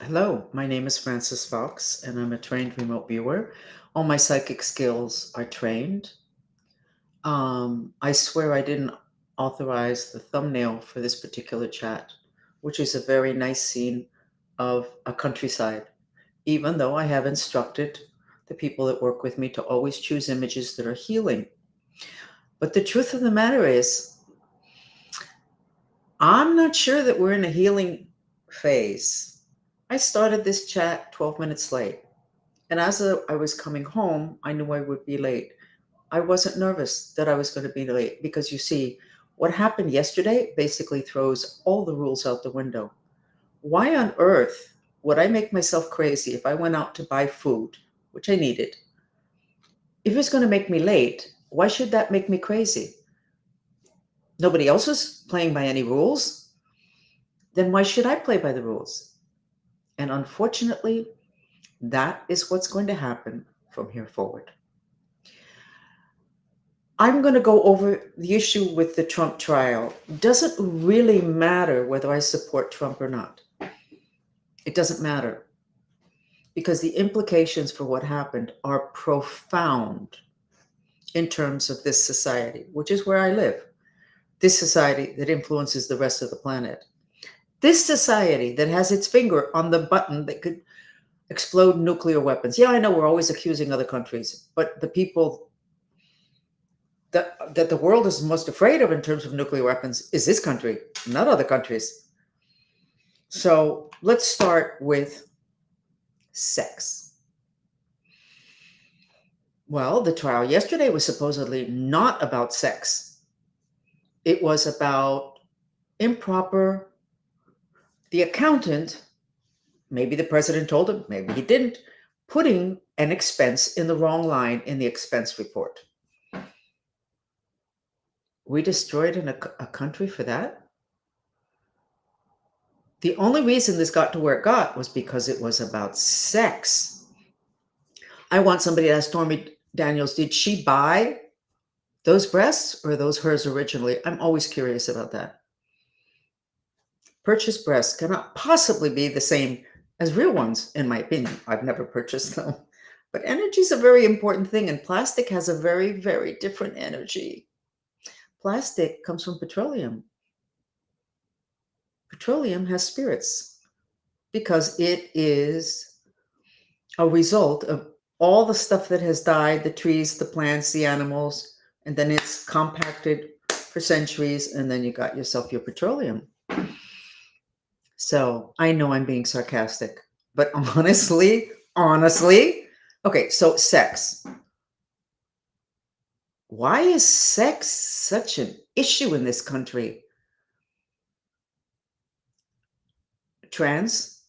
Hello, my name is Frances Fox, and I'm a trained remote viewer. All my psychic skills are trained. I swear I didn't authorize the thumbnail for this particular chat, which is a very nice scene of a countryside, even though I have instructed the people that work with me to always choose images that are healing. But the truth of the matter is, I'm not sure that we're in a healing phase. I started this chat 12 minutes late. And as I was coming home, I knew I would be late. I wasn't nervous that I was going to be late because you see, what happened yesterday basically throws all the rules out the window. Why on earth would I make myself crazy if I went out to buy food, which I needed? If it's going to make me late, why should that make me crazy? Nobody else is playing by any rules. Then why should I play by the rules? And unfortunately, that is what's going to happen from here forward. I'm going to go over the issue with the Trump trial. It doesn't really matter whether I support Trump or not. It doesn't matter because the implications for what happened are profound in terms of this society, which is where I live. This society that influences the rest of the planet. This society that has its finger on the button that could explode nuclear weapons. Yeah, I know we're always accusing other countries, but the people that the world is most afraid of in terms of nuclear weapons is this country, not other countries. So let's start with sex. Well, the trial yesterday was supposedly not about sex. It was about improper, the accountant, maybe the president told him, maybe he didn't, putting an expense in the wrong line in the expense report. We destroyed a country for that? The only reason this got to where it got was because it was about sex. I want somebody to ask Stormy Daniels, did she buy those breasts or are those hers originally? I'm always curious about that. Purchased breasts cannot possibly be the same as real ones, in my opinion. I've never purchased them. But energy is a very important thing, and plastic has a very, very different energy. Plastic comes from petroleum. Petroleum has spirits because it is a result of all the stuff that has died, the trees, the plants, the animals, and then it's compacted for centuries, and then you got yourself your petroleum. So I know I'm being sarcastic, but honestly, okay, so sex. Why is sex such an issue in this country? Trans,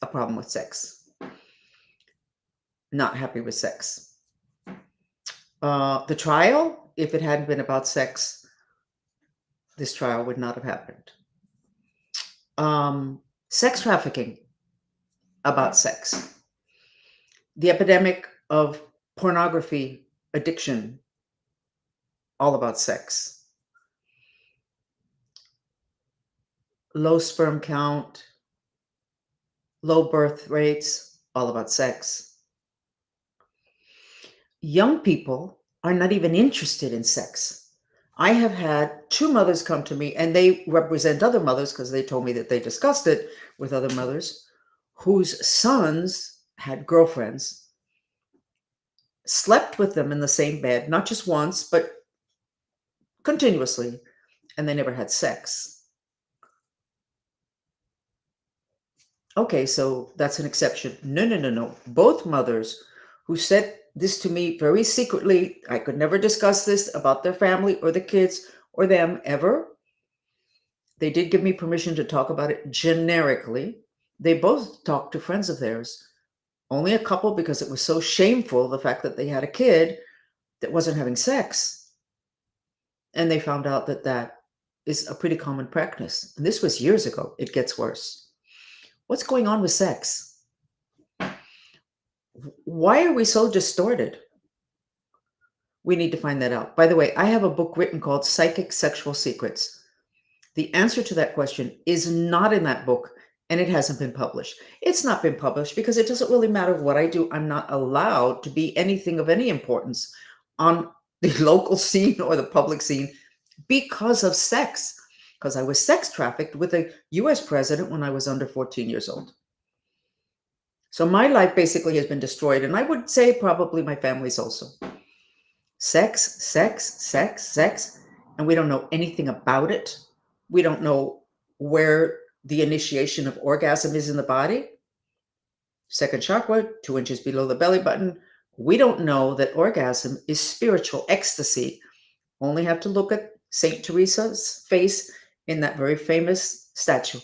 a problem with sex. Not happy with sex. The trial, if it hadn't been about sex, this trial would not have happened. Sex trafficking, about sex. The epidemic of pornography addiction, all about sex. Low sperm count, low birth rates, all about sex. Young people are not even interested in sex. I have had two mothers come to me, and they represent other mothers because they told me that they discussed it with other mothers whose sons had girlfriends, slept with them in the same bed, not just once, but continuously, and they never had sex. Okay, so that's an exception. No. Both mothers who said this to me very secretly, I could never discuss this about their family or the kids or them ever. They did give me permission to talk about it generically. They both talked to friends of theirs, only a couple because it was so shameful, the fact that they had a kid that wasn't having sex. And they found out that that is a pretty common practice. And this was years ago. It gets worse. What's going on with sex? Why are we so distorted? We need to find that out. By the way, I have a book written called Psychic Sexual Secrets. The answer to that question is not in that book, and it hasn't been published. It's not been published because it doesn't really matter what I do. I'm not allowed to be anything of any importance on the local scene or the public scene because of sex, because I was sex trafficked with a US president when I was under 14 years old. So my life basically has been destroyed, and I would say probably my family's also. Sex, sex, sex, sex, and we don't know anything about it. We don't know where the initiation of orgasm is in the body. Second chakra, 2 inches below the belly button. We don't know that orgasm is spiritual ecstasy. Only have to look at St. Teresa's face in that very famous statue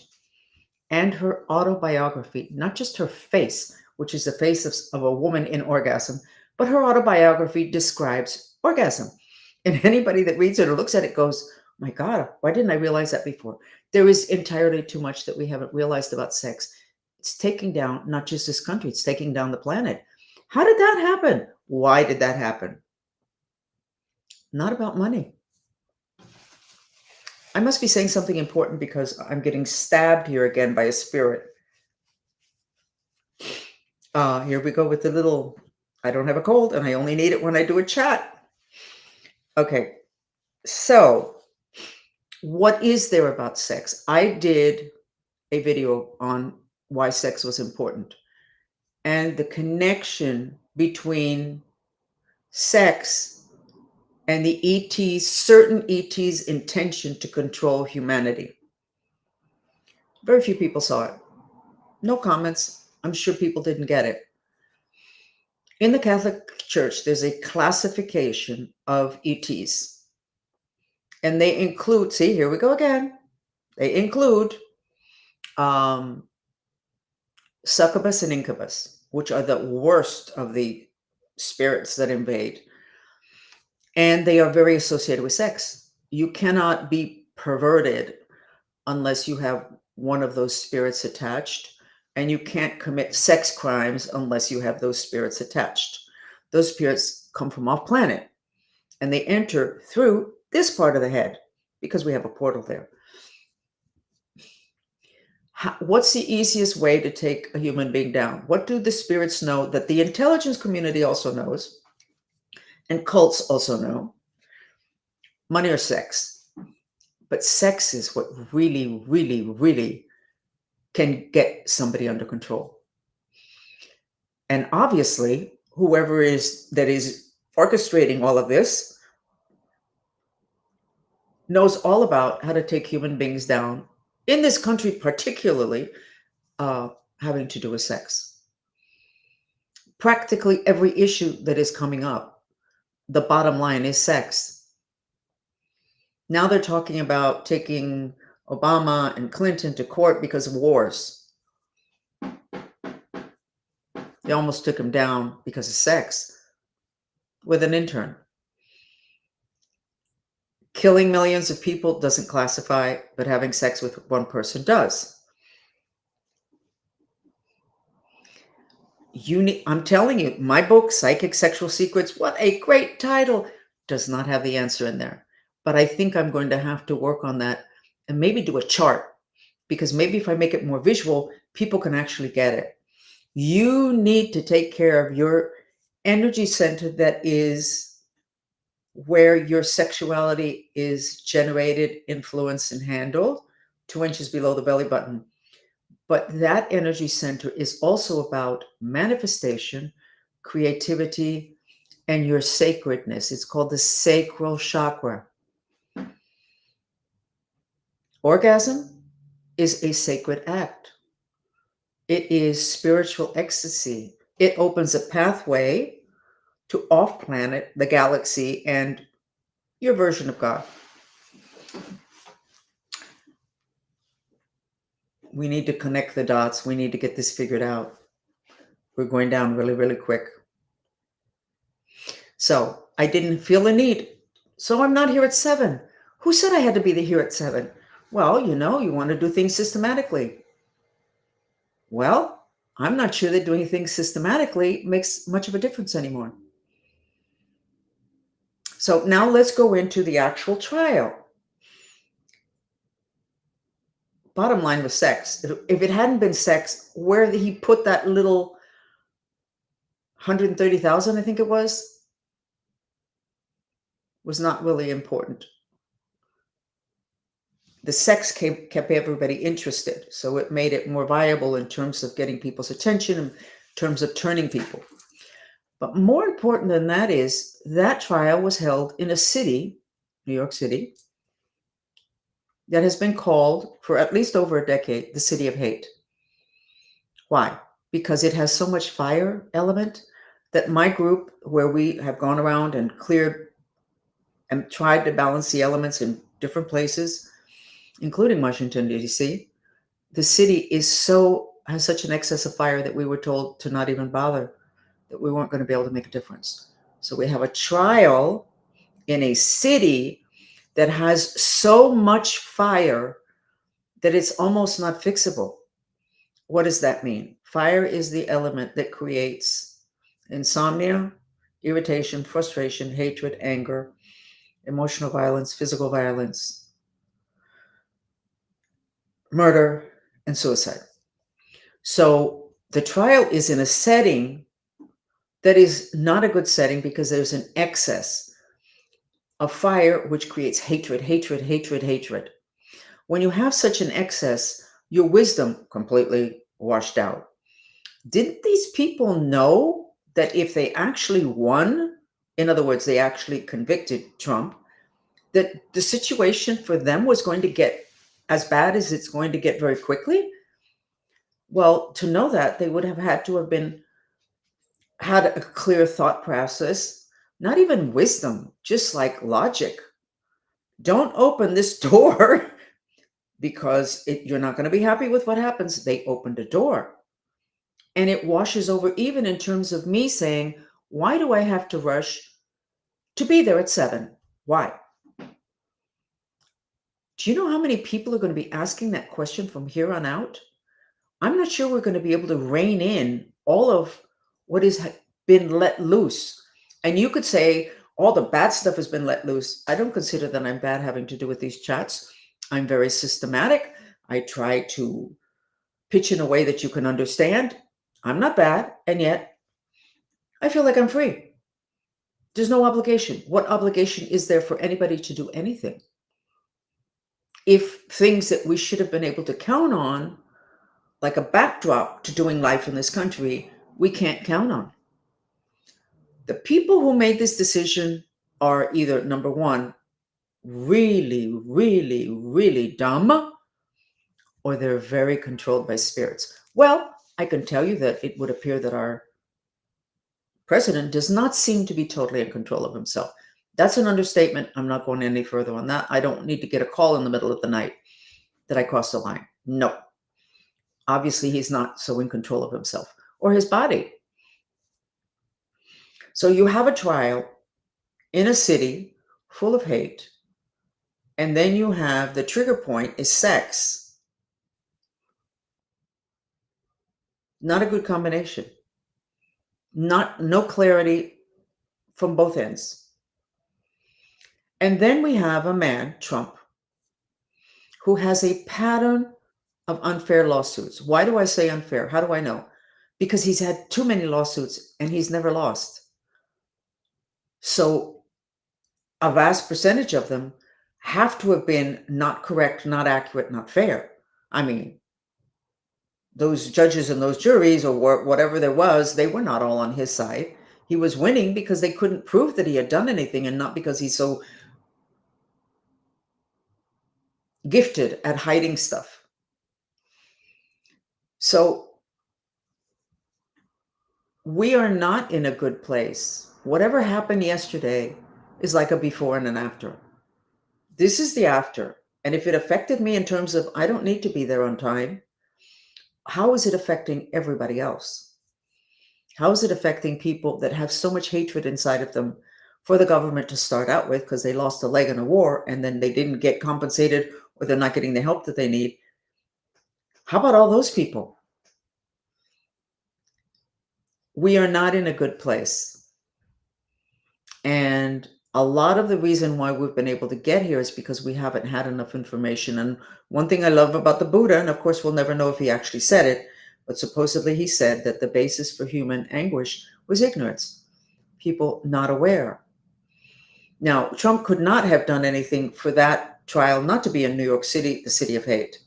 and her autobiography, not just her face, which is the face of a woman in orgasm, but her autobiography describes orgasm. And anybody that reads it or looks at it goes, my God, why didn't I realize that before? There is entirely too much that we haven't realized about sex. It's taking down not just this country, it's taking down the planet. How did that happen? Why did that happen? Not about money. I must be saying something important because I'm getting stabbed here again by a spirit. Here we go with the little, I don't have a cold and I only need it when I do a chat. Okay, so what is there about sex? I did a video on why sex was important and the connection between sex and the ET's, certain ET's intention to control humanity. Very few people saw it. No comments. I'm sure people didn't get it. In the Catholic Church, there's a classification of ETs. And they include, see, here we go again. They include succubus and incubus, which are the worst of the spirits that invade. And they are very associated with sex. You cannot be perverted unless you have one of those spirits attached. And you can't commit sex crimes unless you have those spirits attached. Those spirits come from off planet and they enter through this part of the head because we have a portal there. What's the easiest way to take a human being down? What do the spirits know that the intelligence community also knows and cults also know? Money or sex. But sex is what really, really, really can get somebody under control. And obviously, whoever is orchestrating all of this knows all about how to take human beings down in this country, particularly having to do with sex. Practically every issue that is coming up, the bottom line is sex. Now they're talking about taking Obama and Clinton to court because of wars. They almost took him down because of sex with an intern. Killing millions of people doesn't classify, but having sex with one person does. I'm telling you, my book, Psychic Sexual Secrets, what a great title, does not have the answer in there. But I think I'm going to have to work on that and maybe do a chart, because maybe if I make it more visual, people can actually get it. You need to take care of your energy center that is where your sexuality is generated, influenced, and handled, 2 inches below the belly button. But that energy center is also about manifestation, creativity, and your sacredness. It's called the sacral chakra. Orgasm is a sacred act. It is spiritual ecstasy. It opens a pathway to off planet, the galaxy, and your version of God. We need to connect the dots. We need to get this figured out. We're going down really, really quick. So I didn't feel the need. So I'm not here at 7. Who said I had to be here at 7? Well, you want to do things systematically. Well, I'm not sure that doing things systematically makes much of a difference anymore. So now let's go into the actual trial. bottom line was sex. If it hadn't been sex, where he put that little 130,000, I think it was not really important. The sex kept everybody interested. So it made it more viable in terms of getting people's attention, in terms of turning people. But more important than that is that trial was held in a city, New York City, that has been called for at least over a decade the city of hate. Why? Because it has so much fire element that my group, where we have gone around and cleared and tried to balance the elements in different places, including Washington, D.C., the city has such an excess of fire that we were told to not even bother, that we weren't going to be able to make a difference. So we have a trial in a city that has so much fire that it's almost not fixable. What does that mean? Fire is the element that creates insomnia, irritation, frustration, hatred, anger, emotional violence, physical violence, murder, and suicide. So the trial is in a setting that is not a good setting because there's an excess of fire, which creates hatred, hatred, hatred, hatred. When you have such an excess, your wisdom completely washed out. Didn't these people know that if they actually won, in other words, they actually convicted Trump, that the situation for them was going to get as bad as it's going to get very quickly? Well, to know that, they would have had to have had a clear thought process, not even wisdom, just like logic. Don't open this door because you're not going to be happy with what happens. They opened a door. And it washes over, even in terms of me saying, why do I have to rush to be there at 7? Why? Do you know how many people are going to be asking that question from here on out? I'm not sure we're going to be able to rein in all of what has been let loose. And you could say all the bad stuff has been let loose. I don't consider that I'm bad having to do with these chats. I'm very systematic. I try to pitch in a way that you can understand. I'm not bad. And yet I feel like I'm free. There's no obligation. What obligation is there for anybody to do anything? If things that we should have been able to count on, like a backdrop to doing life in this country, we can't count on. The people who made this decision are either, number one, really, really, really dumb, or they're very controlled by spirits. Well, I can tell you that it would appear that our president does not seem to be totally in control of himself. That's an understatement. I'm not going any further on that. I don't need to get a call in the middle of the night that I crossed the line. No. Obviously, he's not so in control of himself or his body. So you have a trial in a city full of hate, and then you have the trigger point is sex. Not a good combination. No clarity from both ends. And then we have a man, Trump, who has a pattern of unfair lawsuits. Why do I say unfair? How do I know? Because he's had too many lawsuits and he's never lost. So a vast percentage of them have to have been not correct, not accurate, not fair. I mean, those judges and those juries or whatever there was, they were not all on his side. He was winning because they couldn't prove that he had done anything and not because he's so gifted at hiding stuff. So we are not in a good place. Whatever happened yesterday is like a before and an after. This is the after. And if it affected me in terms of I don't need to be there on time, how is it affecting everybody else? How is it affecting people that have so much hatred inside of them for the government to start out with because they lost a leg in a war and then they didn't get compensated or they're not getting the help that they need? How about all those people? We are not in a good place. And A lot of the reason why we've been able to get here is because we haven't had enough information. And one thing I love about the Buddha, and of course we'll never know if he actually said it, but supposedly he said that the basis for human anguish was ignorance, people not aware. Now, Trump could not have done anything for that trial not to be in New York City, the city of hate.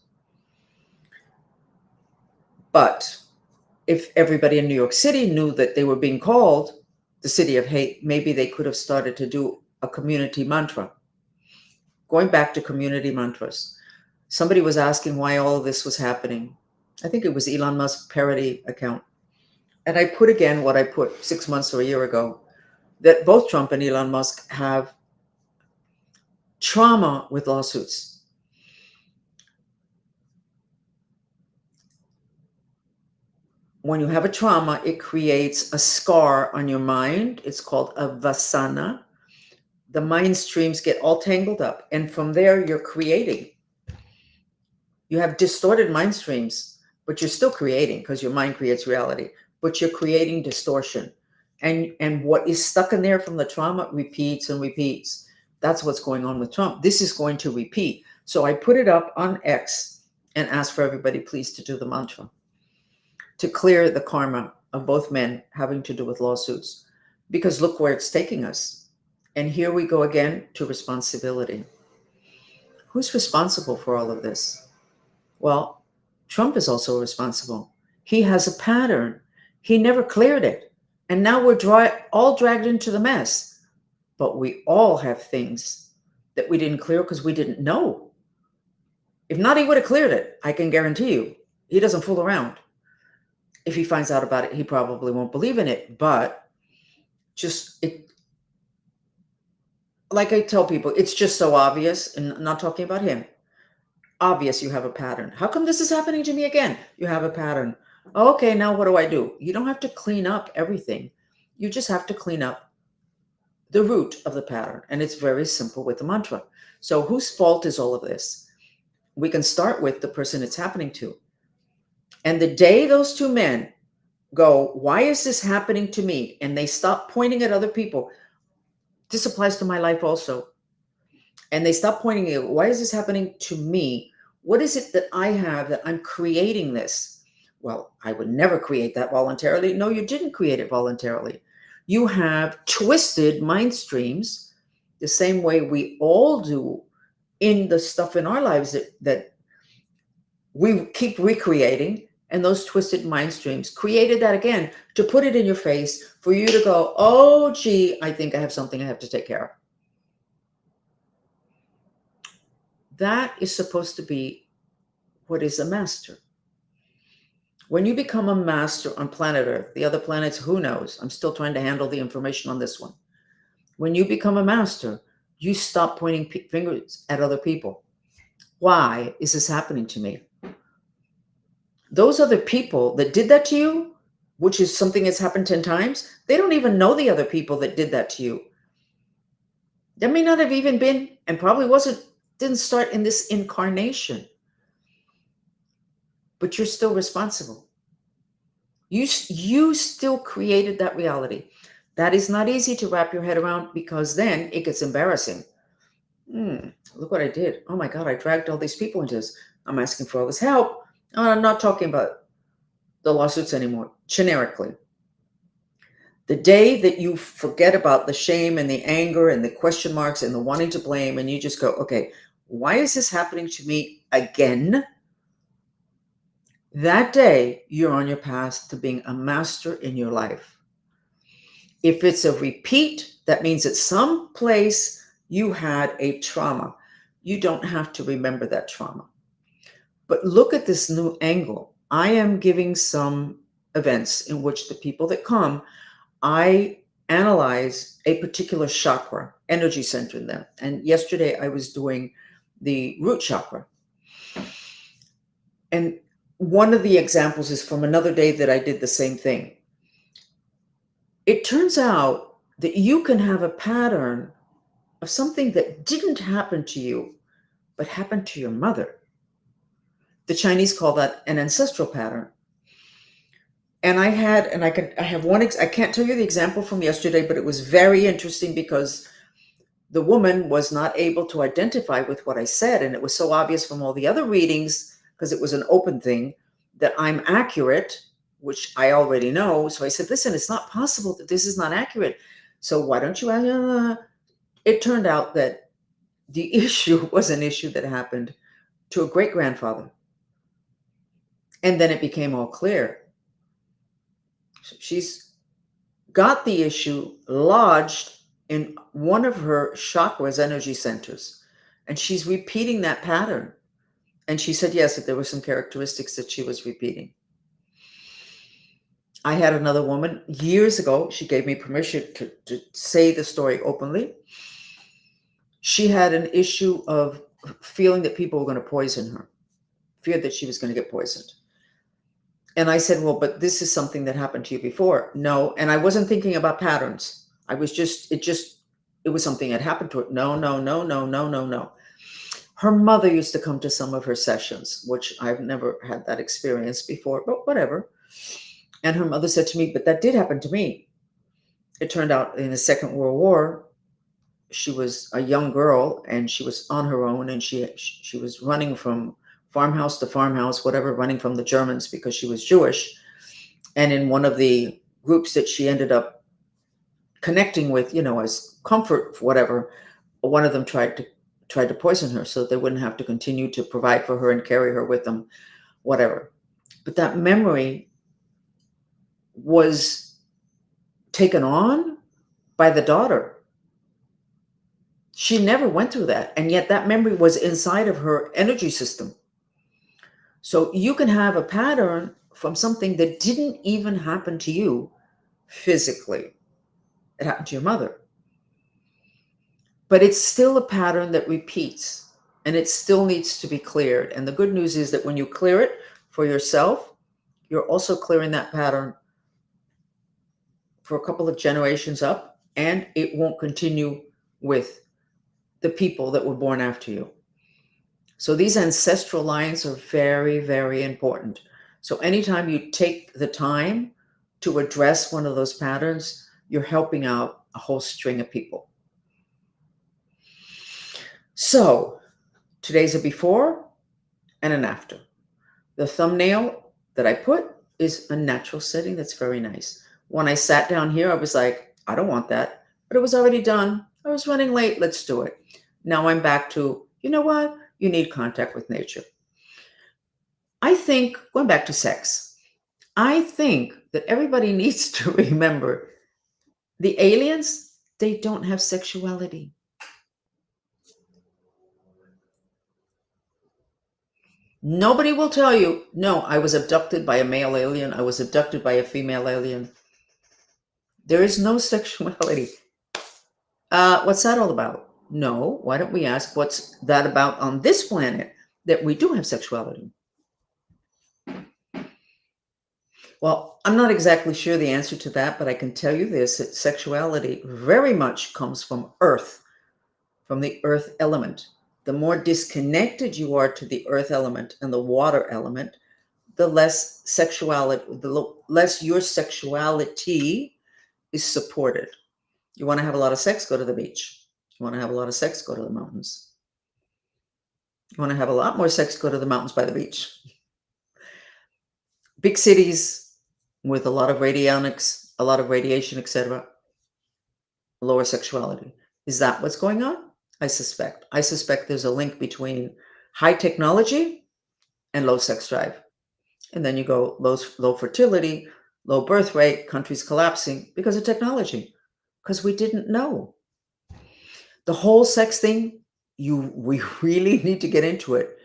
But if everybody in New York City knew that they were being called the city of hate, maybe they could have started to do a community mantra. Going back to community mantras, somebody was asking why all of this was happening. I think it was Elon Musk's parody account. And I put again what I put 6 months or a year ago, that both Trump and Elon Musk have trauma with lawsuits. When you have a trauma, it creates a scar on your mind. It's called a vasana. The mind streams get all tangled up. And from there, you're creating. You have distorted mind streams, but you're still creating because your mind creates reality. But you're creating distortion. And what is stuck in there from the trauma repeats and repeats. That's what's going on with Trump. This is going to repeat. So I put it up on X and asked for everybody, please, to do the mantra to clear the karma of both men having to do with lawsuits. Because look where it's taking us. And here we go again to responsibility. Who's responsible for all of this? Well, Trump is also responsible. He has a pattern. He never cleared it. And now we're all dragged into the mess. But we all have things that we didn't clear because we didn't know. If not, he would have cleared it. I can guarantee you. He doesn't fool around. If he finds out about it, he probably won't believe in it. But like I tell people, it's just so obvious, and I'm not talking about him. Obvious you have a pattern. How come this is happening to me again? You have a pattern. Okay, now what do? You don't have to clean up everything. You just have to clean up the root of the pattern. And it's very simple with the mantra. So whose fault is all of this? We can start with the person it's happening to. And the day those two men go, why is this happening to me? And they stop pointing at other people. This applies to my life also. And they stop pointing at, why is this happening to me? What is it that I have that I'm creating this? Well, I would never create that voluntarily. No, you didn't create it voluntarily. You have twisted mind streams the same way we all do in the stuff in our lives that we keep recreating. And those twisted mind streams created that again to put it in your face for you to go, oh, gee, I think I have something I have to take care of. That is supposed to be what is a master. When you become a master on planet Earth, the other planets, who knows? I'm still trying to handle the information on this one. When you become a master, you stop pointing fingers at other people. Why is this happening to me? Those other people that did that to you, which is something that's happened 10 times, they don't even know the other people that did that to you. That may not have even been, and probably didn't start in this incarnation. But you're still responsible. You still created that reality. That is not easy to wrap your head around because then it gets embarrassing. Look what I did. Oh my God, I dragged all these people into this. I'm asking for all this help. I'm not talking about the lawsuits anymore, generically. The day that you forget about the shame and the anger and the question marks and the wanting to blame, and you just go, okay, why is this happening to me again? That day, you're on your path to being a master in your life. If it's a repeat, that means at some place you had a trauma. You don't have to remember that trauma. But look at this new angle. I am giving some events in which the people that come, I analyze a particular chakra, energy center in them. And yesterday I was doing the root chakra. And one of the examples is from another day that I did the same thing. It turns out that you can have a pattern of something that didn't happen to you, but happened to your mother. The Chinese call that an ancestral pattern. And I have one, I can't tell you the example from yesterday, but it was very interesting because the woman was not able to identify with what I said. And it was so obvious from all the other readings, because it was an open thing, that I'm accurate, which I already know. So I said, listen, it's not possible that this is not accurate. So why don't you? It turned out that the issue was an issue that happened to a great grandfather. And then it became all clear. She's got the issue lodged in one of her chakras, energy centers. And she's repeating that pattern. And she said, yes, that there were some characteristics that she was repeating. I had another woman years ago. She gave me permission to say the story openly. She had an issue of feeling that people were going to poison her, feared that she was going to get poisoned. And I said, well, but this is something that happened to you before. No. And I wasn't thinking about patterns. I was it was something that happened to her. No, no, no, no, no, no, no. Her mother used to come to some of her sessions, which I've never had that experience before, but whatever. And her mother said to me, but that did happen to me. It turned out in the Second World War, she was a young girl and she was on her own, and she was running from farmhouse to farmhouse, whatever, running from the Germans because she was Jewish. And in one of the groups that she ended up connecting with, as comfort, whatever, one of them tried to poison her so they wouldn't have to continue to provide for her and carry her with them, whatever. But that memory was taken on by the daughter. She never went through that, and yet that memory was inside of her energy system. So you can have a pattern from something that didn't even happen to you physically. It happened to your mother. But it's still a pattern that repeats, and it still needs to be cleared. And the good news is that when you clear it for yourself, you're also clearing that pattern for a couple of generations up, and it won't continue with the people that were born after you. So these ancestral lines are very, very important. So anytime you take the time to address one of those patterns, you're helping out a whole string of people. So today's a before and an after. The thumbnail that I put is a natural setting that's very nice. When I sat down here, I was like, I don't want that, but it was already done. I was running late. Let's do it. Now I'm back to, you know what? You need contact with nature. I think, going back to sex, I think that everybody needs to remember the aliens, they don't have sexuality. Nobody will tell you, no, I was abducted by a male alien. I was abducted by a female alien. There is no sexuality. What's that all about? No, why don't we ask what's that about on this planet that we do have sexuality? Well, I'm not exactly sure the answer to that, but I can tell you this, that sexuality very much comes from Earth, from the Earth element. The more disconnected you are to the Earth element and the water element, the less sexuality, the less your sexuality is supported. You want to have a lot of sex, go to the beach. You want to have a lot of sex, go to the mountains. You want to have a lot more sex, go to the mountains by the beach. Big cities with a lot of radionics, a lot of radiation, etc., lower sexuality. Is that what's going on? I suspect. I suspect there's a link between high technology and low sex drive. And then you go low fertility, low birth rate, countries collapsing because of technology, because we didn't know. The whole sex thing, we really need to get into it.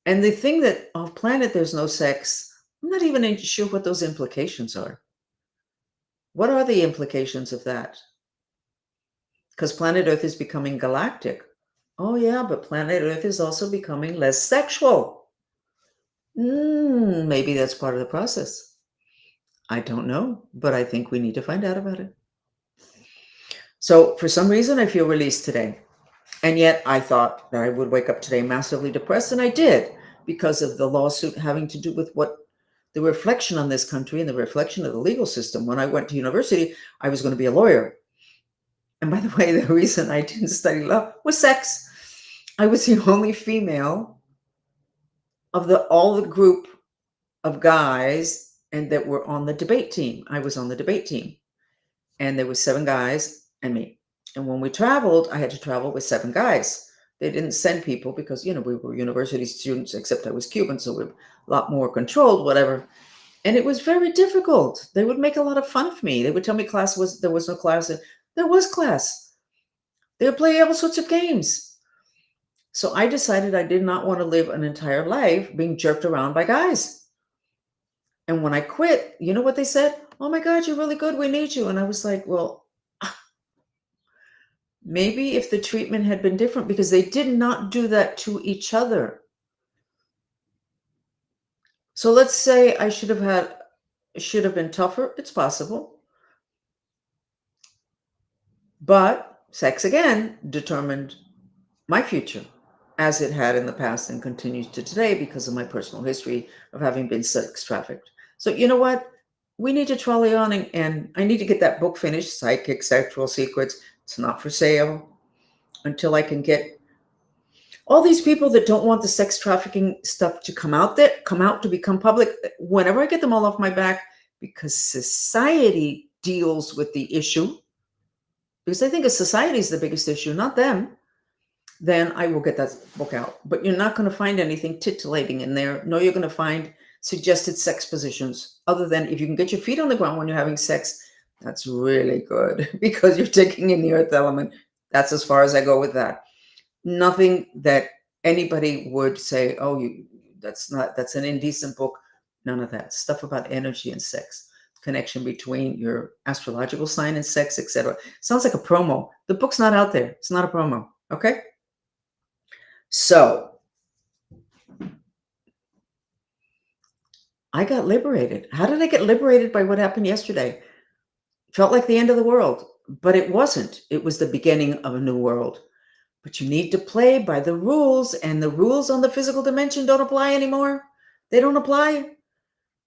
And the thing that off planet there's no sex, I'm not even sure what those implications are. What are the implications of that? Because planet Earth is becoming galactic. Oh yeah, but planet Earth is also becoming less sexual. Maybe that's part of the process. I don't know, but I think we need to find out about it. So for some reason, I feel released today. And yet I thought that I would wake up today massively depressed, and I did, because of the lawsuit having to do with what the reflection on this country and the reflection of the legal system. When I went to university, I was going to be a lawyer. And by the way, the reason I didn't study law was sex. I was the only female of the all the group of guys and that were on the debate team. I was on the debate team, and there was 7 guys and me. And when we traveled, I had to travel with 7 guys. They didn't send people because, we were university students, except I was Cuban, so we were a lot more controlled, whatever. And it was very difficult. They would make a lot of fun of me. They would tell me there was no class. There was class. They would play all sorts of games. So I decided I did not want to live an entire life being jerked around by guys. And when I quit, you know what they said? Oh my God, you're really good. We need you. And I was like, well, maybe if the treatment had been different, because they did not do that to each other. So let's say I should have been tougher. It's possible. But sex again determined my future, as it had in the past and continues to today because of my personal history of having been sex trafficked. So you know what? We need to trolley on, and I need to get that book finished, Psychic Sexual Secrets. It's not for sale until I can get all these people that don't want the sex trafficking stuff to come out to become public. Whenever I get them all off my back, because society deals with the issue, because I think society is the biggest issue, not them, then I will get that book out. But you're not going to find anything titillating in there. No, you're going to find suggested sex positions, other than if you can get your feet on the ground when you're having sex, that's really good because you're taking in the earth element. That's as far as I go with that. Nothing that anybody would say, oh, that's an indecent book. None of that. Stuff about energy and sex, connection between your astrological sign and sex, etc. Sounds like a promo. The book's not out there. It's not a promo. Okay? So I got liberated. How did I get liberated? By what happened yesterday? Felt like the end of the world, but it wasn't. It was the beginning of a new world. But you need to play by the rules, and the rules on the physical dimension don't apply anymore. They don't apply.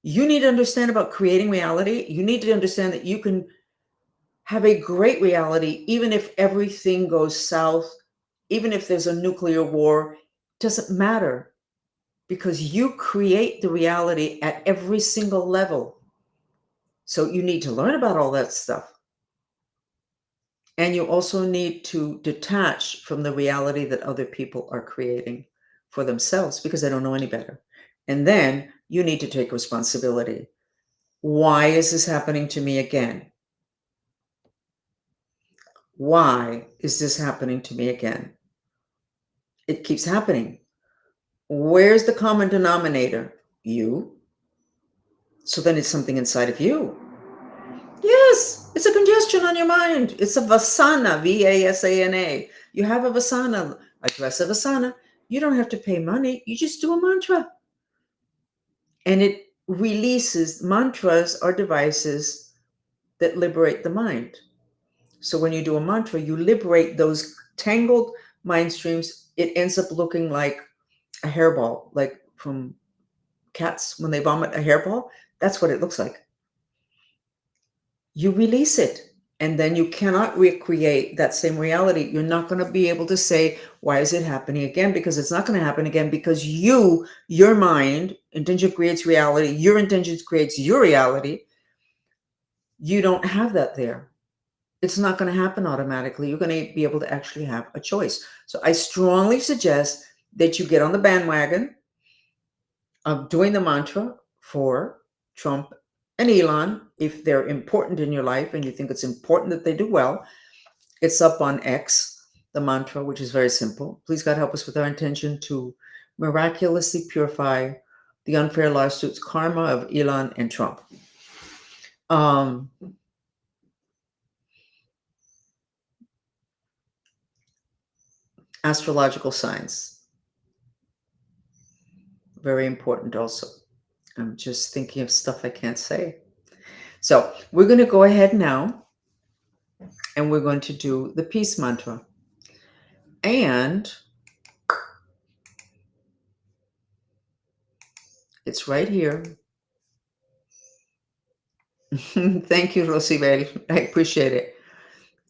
You need to understand about creating reality. You need to understand that you can have a great reality even if everything goes south, even if there's a nuclear war. It doesn't matter, because you create the reality at every single level. So you need to learn about all that stuff. And you also need to detach from the reality that other people are creating for themselves because they don't know any better. And then you need to take responsibility. Why is this happening to me again? Why is this happening to me again? It keeps happening. Where's the common denominator? You. So then it's something inside of you. Yes, it's a congestion on your mind. It's a vasana, Vasana. You have a vasana, a dress of vasana. You don't have to pay money. You just do a mantra. And it releases. Mantras are devices that liberate the mind. So when you do a mantra, you liberate those tangled mind streams. It ends up looking like a hairball, like from cats when they vomit a hairball. That's what it looks like. You release it, and then you cannot recreate that same reality. You're not going to be able to say, why is it happening again? Because it's not going to happen again, because your mind, intention creates reality. Your intention creates your reality. You don't have that there. It's not going to happen automatically. You're going to be able to actually have a choice. So I strongly suggest that you get on the bandwagon of doing the mantra for Trump and Elon. If they're important in your life and you think it's important that they do well, it's up on X, the mantra, which is very simple. Please, God, help us with our intention to miraculously purify the unfair lawsuits karma of Elon and Trump. Astrological signs, very important also. I'm just thinking of stuff I can't say. So we're going to go ahead now, and we're going to do the peace mantra. And it's right here. Thank you, Rosibel. I appreciate it.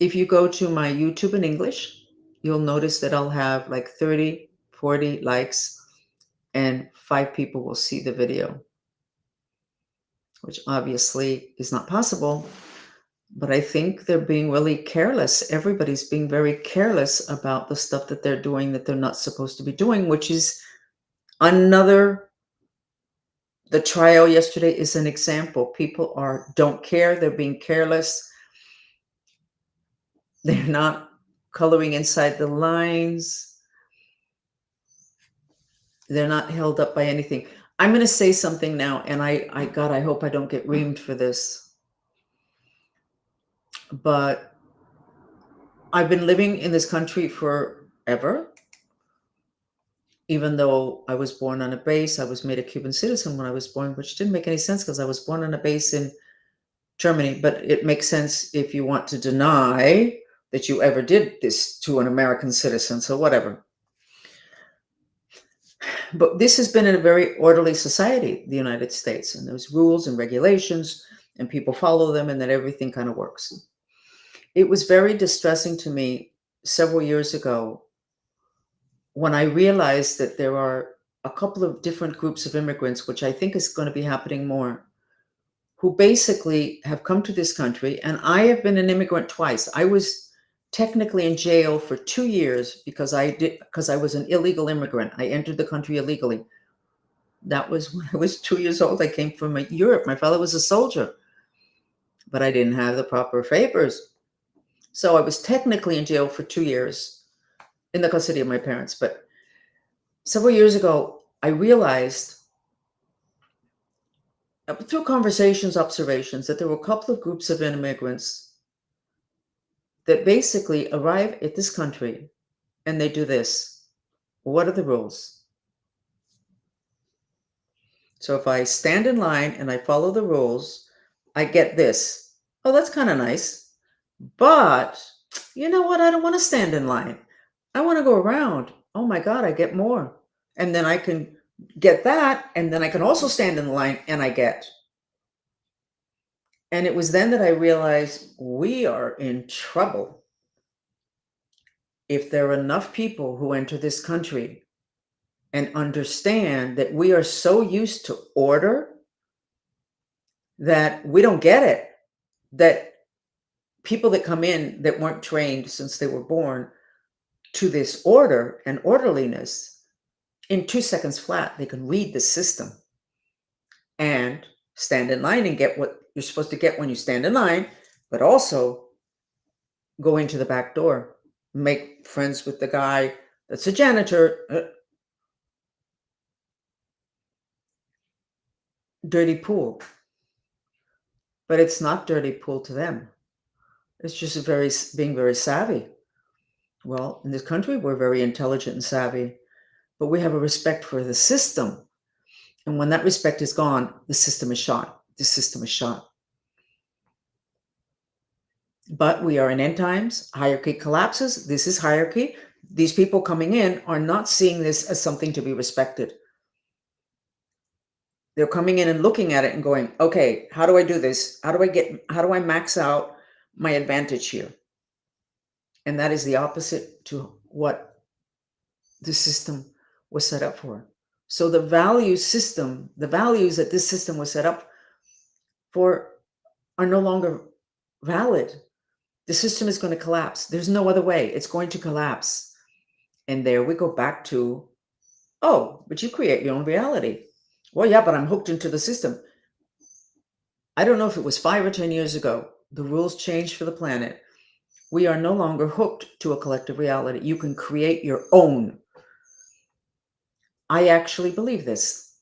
If you go to my YouTube in English, you'll notice that I'll have like 30, 40 likes, and 5 people will see the video, which obviously is not possible. But I think they're being really careless. Everybody's being very careless about the stuff that they're doing that they're not supposed to be doing, which is another. The trial yesterday is an example. People don't care. They're being careless. They're not coloring inside the lines. They're not held up by anything. I'm going to say something now, and God, I hope I don't get reamed for this. But I've been living in this country forever. Even though I was born on a base, I was made a Cuban citizen when I was born, which didn't make any sense because I was born on a base in Germany. But it makes sense if you want to deny that you ever did this to an American citizen. So whatever. But this has been in a very orderly society, the United States, and there's rules and regulations, and people follow them, and then everything kind of works. It was very distressing to me several years ago when I realized that there are a couple of different groups of immigrants, which I think is going to be happening more, who basically have come to this country. And I have been an immigrant twice. I was technically in jail for 2 years because I was an illegal immigrant. I entered the country illegally. That was when I was 2 years old. I came from Europe. My father was a soldier, but I didn't have the proper papers. So I was technically in jail for 2 years in the custody of my parents. But several years ago, I realized through conversations, observations, that there were a couple of groups of immigrants that basically arrive at this country and they do this. What are the rules? So if I stand in line and I follow the rules, I get this. Oh, that's kind of nice. But you know what? I don't want to stand in line. I want to go around. Oh my God, I get more. And then I can get that. And then I can also stand in the line and I get. And it was then that I realized we are in trouble if there are enough people who enter this country and understand that we are so used to order that we don't get it, that people that come in that weren't trained since they were born to this order and orderliness, in 2 seconds flat, they can read the system and stand in line and get what you're supposed to get when you stand in line, but also go into the back door, make friends with the guy that's a janitor. Dirty pool. But it's not dirty pool to them. It's just being very savvy. Well, in this country, we're very intelligent and savvy, but we have a respect for the system. And when that respect is gone, the system is shot. The system is shot. But we are in end times. Hierarchy collapses. This is hierarchy. These people coming in are not seeing this as something to be respected. They're coming in and looking at it and going, okay, how do I do this? How do I max out my advantage here? And that is the opposite to what the system was set up for. So the value system, the values that this system was set up for are no longer valid. The system is going to collapse. There's no other way. It's going to collapse. And there we go back to, oh, but you create your own reality. Well, yeah, but I'm hooked into the system. I don't know if it was 5 or 10 years ago. The rules changed for the planet. We are no longer hooked to a collective reality. You can create your own. I actually believe this.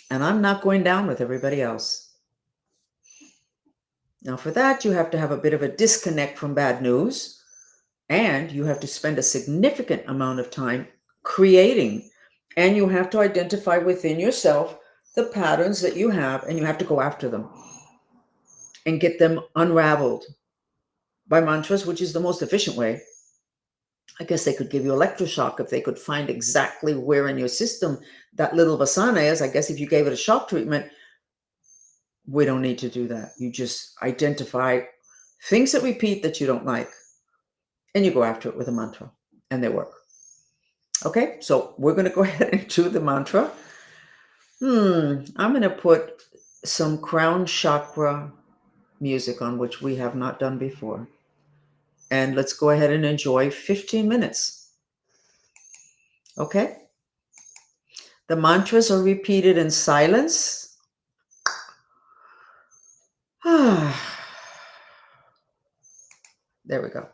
And I'm not going down with everybody else. Now, for that, you have to have a bit of a disconnect from bad news, and you have to spend a significant amount of time creating, and you have to identify within yourself the patterns that you have, and you have to go after them and get them unraveled by mantras, which is the most efficient way. I guess they could give you electroshock if they could find exactly where in your system that little vasana is. I guess if you gave it a shock treatment, we don't need to do that. You just identify things that repeat that you don't like, and you go after it with a mantra, and they work. Okay, so we're going to go ahead and do the mantra. I'm going to put some crown chakra music on, which we have not done before. And let's go ahead and enjoy 15 minutes. Okay? The mantras are repeated in silence. There we go.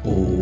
Oh.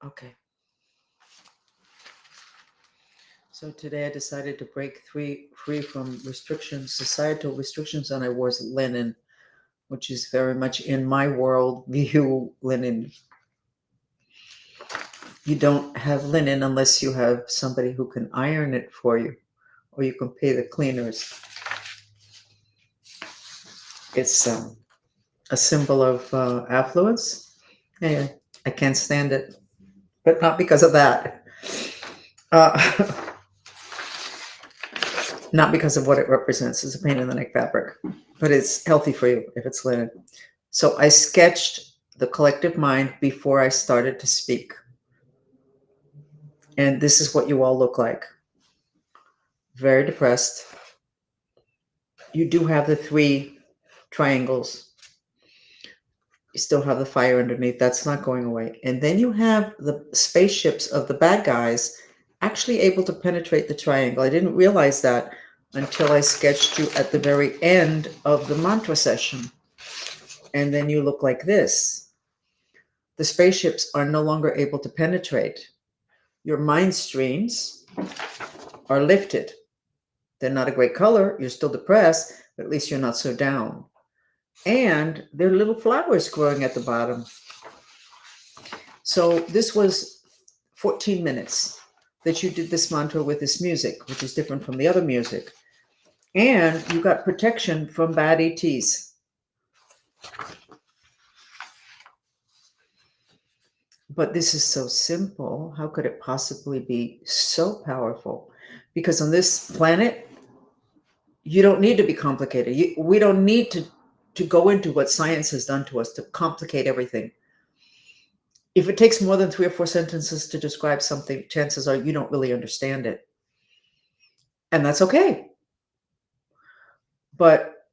Okay. So today I decided to break free from restrictions, societal restrictions, and I wore linen, which is very much in my world view. Linen. You don't have linen unless you have somebody who can iron it for you, or you can pay the cleaners. It's a symbol of affluence. Anyway, I can't stand it, but not because of that. Uh, not because of what it represents. It's a pain in the neck fabric, but it's healthy for you if it's linen. So I sketched the collective mind before I started to speak. And this is what you all look like. Very depressed. You do have the 3 triangles. You still have the fire underneath. That's not going away. And then you have the spaceships of the bad guys actually able to penetrate the triangle. I didn't realize that until I sketched you at the very end of the mantra session. And then you look like this. The spaceships are no longer able to penetrate. Your mind streams are lifted. They're not a great color. You're still depressed, but at least you're not so down. And there are little flowers growing at the bottom. So this was 14 minutes that you did this mantra with this music, which is different from the other music. And you got protection from bad ETs. But this is so simple. How could it possibly be so powerful? Because on this planet, you don't need to be complicated. We don't need to go into what science has done to us to complicate everything. If it takes more than 3 or 4 sentences to describe something, chances are you don't really understand it. And that's okay. But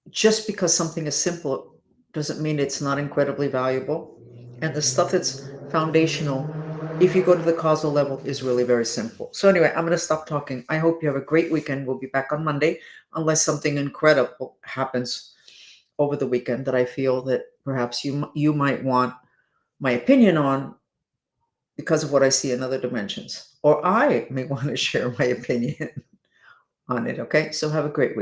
just because something is simple doesn't mean it's not incredibly valuable. And the stuff that's foundational, if you go to the causal level, is really very simple. So anyway, I'm going to stop talking. I hope you have a great weekend. We'll be back on Monday, unless something incredible happens over the weekend that I feel that perhaps you might want my opinion on because of what I see in other dimensions, or I may want to share my opinion on it. Okay, so have a great week.